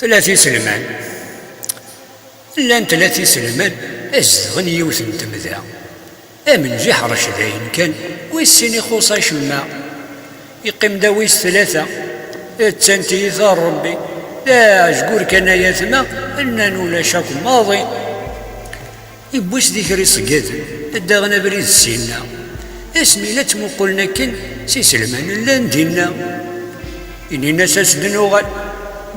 ثلاثي سلمان لان ثلاثي سلمان أزدغن يوث تمذا أمن جحرش داين كان ويسيني خوصا شما يقيم داويس ثلاثة التنتي ثار ربي لا أشقور كان يثمى أننا ولا شاك ماضي يبوس ذكري صقاد الدغنا بريد السينا اسمي لا تمقلنا كن سي سلمان لا ندينا إني ناس دنوغال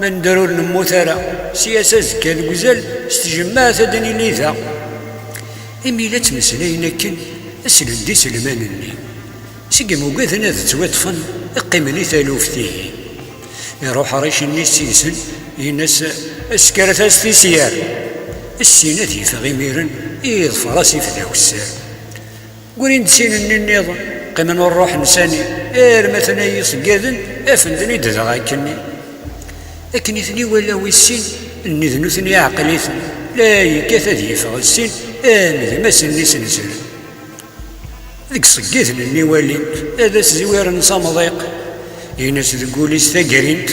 من درور نموثرة سياسة زكاد غزال استجمع ثدني ليذا إمي لا تمسلينا كن أسلم دي سلمانني سيقمو قاثنا ذا تواتفن اقيمني ثالوفتيه يروح ريش الناس سيسن يناس اسكرت استيسيار السينة ذي فغيميرن يظفر راسي في ذاك السار قولين تسين النظام قيمن الروح نساني مثلا يصقاذن افندني دذا كني لكن اثني ولا ويسين النذنو ثني عقليثن لا يكاث ذي فغ السين آمذ ما سني سنسل ذيك صقيثن النوالين هذا سزوير نصام ضيق يناس ذقولي ستاقرينت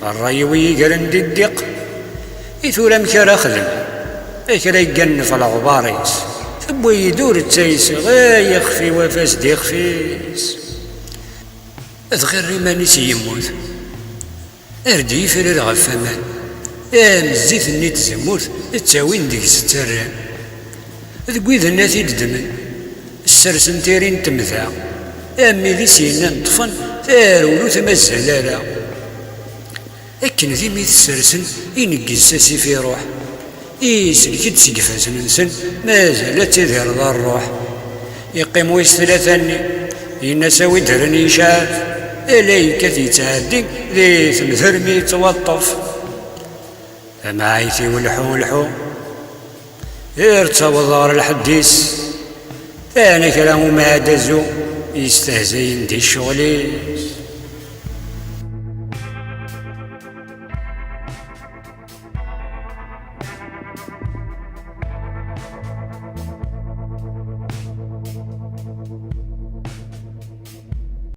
الراي ويقرن دي الدق إثورا مكار أخذن أكرا يقنف العباريس ثم يدور التايس غاي يخفي وفاس دي يخفيس أذغر ريمانيس يموت أردي يفرر غفامان مزيت النيت زموت التاوين ديك ستران ذقوي ذا الناثي ددمن السرسن تيرين تمثا أمي ذي سينا نطفن ثارولو تمزلالا أكن ذي ميت السرسن ينقز ساسي في روح يسلكد سقفاس ننسن مازالت تذهر ذا الروح يقيم ويس ثلاثاني ينساوي درني شاف إليك ذي تعدي ذي ثمثرمي يتوطف فمعايثي والحو ارتوى ظهر الحديث ثاني كلامه ما دزو يستهزين دي الشغليس